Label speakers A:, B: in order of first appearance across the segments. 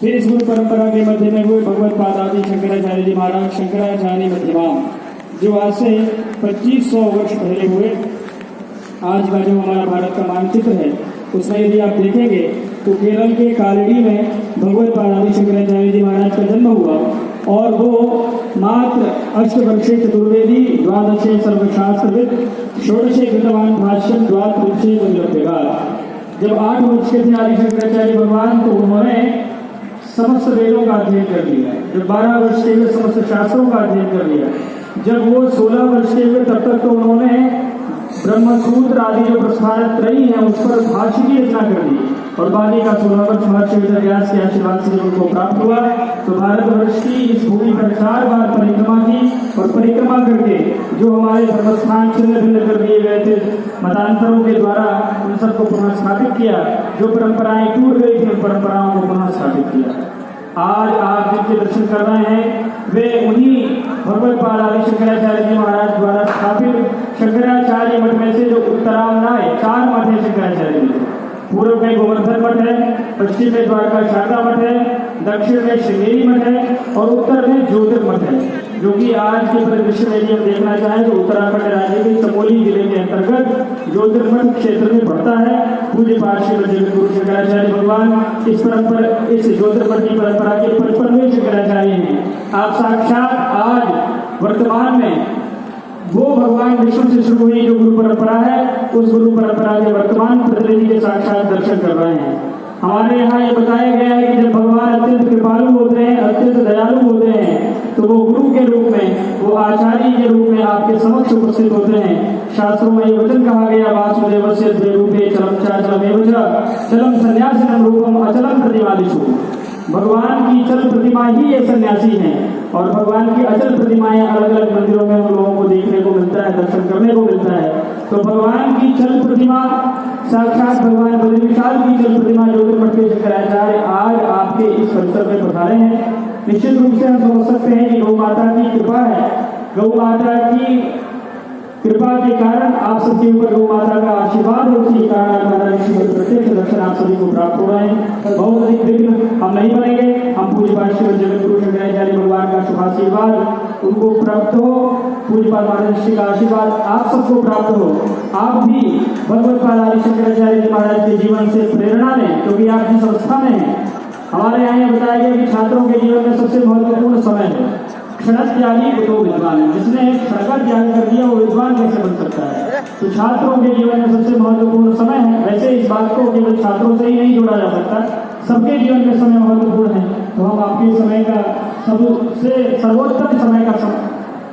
A: फिर इस गुरु परंपरा के मध्य में हुए भगवत पाद आदि शंकराचार्य जी महाराज शंकराचार्य मध्यमान, जो आज से 2500 वर्ष पहले हुए। आज का जो हमारा भारत का मानचित्र है उसमें यदि आप देखेंगे तो केरल के कालड़ी में भगवत पाद आदि शंकराचार्य जी महाराज का जन्म हुआ और वो मात्र अष्टवर्षे चतुर्वेदी, द्वादशे सर्वशास्त्रविद, षोडशे कृतवान भाष्यम, द्वात्रिंशे वल्लभ्यगार। जब 8 वर्ष के थे आदि शंकराचार्य भगवान तो उन्होंने समस्त वेदों का अध्ययन कर लिया। जब 12 वर्ष के हुए समस्त शास्त्रों का अध्ययन कर लिया। जब वो 16 वर्ष के हुए तब तक तो उन्होंने ब्रह्मसूत्र आदि जो प्रस्थान त्रयी है उस पर भाष्य की रचना कर दी और बाकी का 16 वर्ष महर्षि वेदव्यास के आशीर्वाद से उनको प्राप्त हुआ। तो भारतवर्ष की इस भूमि पर 4 बार परिक्रमा की और परिक्रमा करके जो हमारे धर्मस्थान छिन्न भिन्न कर दिए गए थे मतांतरों के द्वारा उन सबको पुनः स्थापित किया। जो परंपराएं टूट गई थी उन परंपराओं को पुनः स्थापित किया। आज आप जिनके दर्शन कर रहे हैं वे उन्हीं भगवत पाद आदि शंकराचार्य जी महाराज द्वारा स्थापित शंकराचार्य मठ में से जो उत्तरायणाय 4 मठ है शंकराचार्य जी। पूर्व में गोवर्धन मठ है, पश्चिम में द्वारका शारदा मठ है, दक्षिण में श्रृंगेरी मठ है और उत्तर में ज्योतिर्मठ है, जो कि आज के परिदृश्य में यदि हम देखना चाहें तो उत्तराखंड राज्य के चमोली जिले के अंतर्गत ज्योतिर्मठ क्षेत्र में पड़ता है। पूज्य पार्षद जगत गुरु शंकराचार्य भगवान इस ज्योतिर्मठ की परंपरा के 55वें शंकराचार्य हैं। आप साक्षात आज वर्तमान में वो भगवान विष्णु से शुरू हुई जो गुरु परंपरा है उस गुरु परंपरा के वर्तमान प्रतिनिधि के साक्षात दर्शन कर रहे हैं। हमारे यहाँ ये बताया गया है कि जब भगवान अत्यंत कृपालु होते हैं, अत्यंत दयालु होते हैं तो वो गुरु के रूप में, वो आचार्य के रूप में आपके समक्ष उपस्थित होते हैं। शास्त्रों में ये वचन कहा गया वासुदेवस्य द्वैरूपे चलम चाचलमेव च चलम सन्यासिनम रूपम अचलम प्रतिमादिषु। भगवान की चल प्रतिमा ही ये सन्यासी हैं और भगवान की अचल प्रतिमाएं अलग अलग मंदिरों में उन लोगों को देखने को मिलता है, दर्शन करने को मिलता है। तो भगवान की चल प्रतिमा साक्षात भगवान बद्री विशाल की चल प्रतिमा ज्योतिर्मठ के शंकराचार्य आज आपके इस परिसर में पधारे हैं। निश्चित रूप से हम समझ सकते हैं कि गौ माता की कृपा है। गौ माता की कृपा के कारण आप सबके ऊपर गौ माता का आशीर्वाद है, उसी कारण प्रत्यक्ष दर्शन आप सभी को प्राप्त हो रहे हैं। बहुत अधिक विघ्न हम नहीं बनेंगे। हम पूज्य पार्षद जगत गुरु शंकराचार्य भगवान का शुभ आशीर्वाद उनको प्राप्त हो, पूज्य पाद महाराज का आशीर्वाद आप सबको प्राप्त हो। आप भी भगवत पाद आदि शंकराचार्य जी महाराज के जीवन से प्रेरणा लें, क्योंकि आप जिस अवस्था में हैं। हमारे यहाँ बताया गया कि छात्रों के जीवन में सबसे महत्वपूर्ण समय है क्षणत्यागी तो विद्वान है। जिसने क्षण का त्याग कर दिया वो विद्वान कैसे बन सकता है। तो छात्रों के जीवन में सबसे महत्वपूर्ण समय है। वैसे इस बात को केवल छात्रों से ही नहीं जोड़ा जा सकता, सबके जीवन में समय महत्वपूर्ण है। तो हम आपके समय का सबसे सर्वोत्तम समय का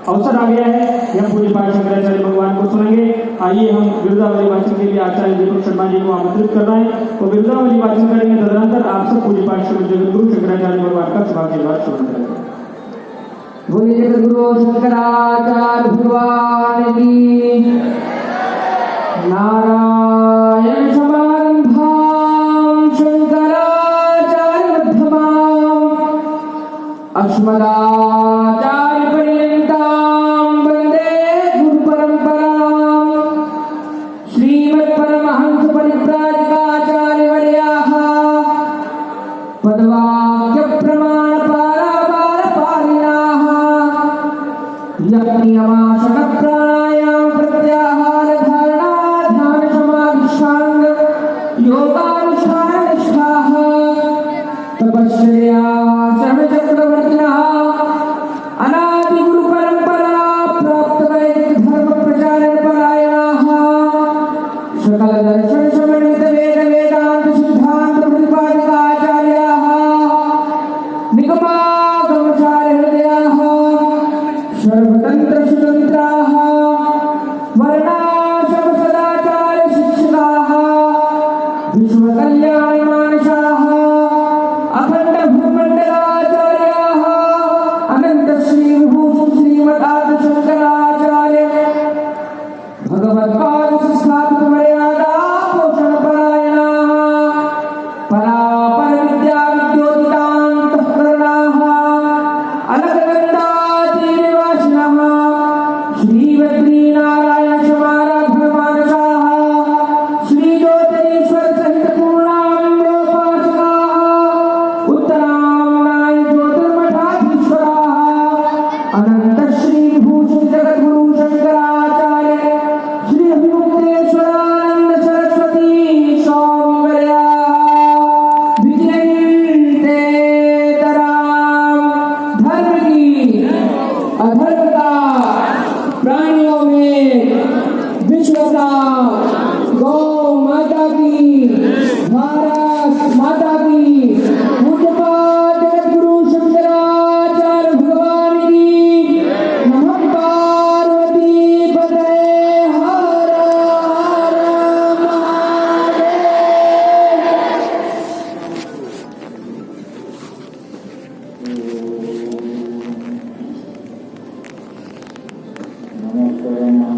A: अवसर आ गया है। हम पूज्य पाद शंकराचार्य भगवान को सुनेंगे। आइए हम बिरदावली वाचन के लिए आचार्य दीपक शर्मा जी को आमंत्रित कर रहे हैं और बिरदावली वाचन करेंगे। तदनंतर आप सब पूज्य पाद जगत गुरु शंकराचार्य भगवान का शुभाशीर्वाद श्रवण करेंगे।
B: बोलिए जगत गुरु शंकराचार्य भगवान की। नारायण समारंभां शंकराचार्य मध्यमाम् अस्मदाचार्य पर्यन्तां वन्दे गुरु परंपराम्। श्रीमत् परमहंस परिव्राजकाचार्य वर्याः पदवाक्य प्रमाण नियमाशक प्राणायाम प्रत्याहार धारणा ध्यान समाधिष्ठांग योगानुष्ठान निष्ठाः तपस्या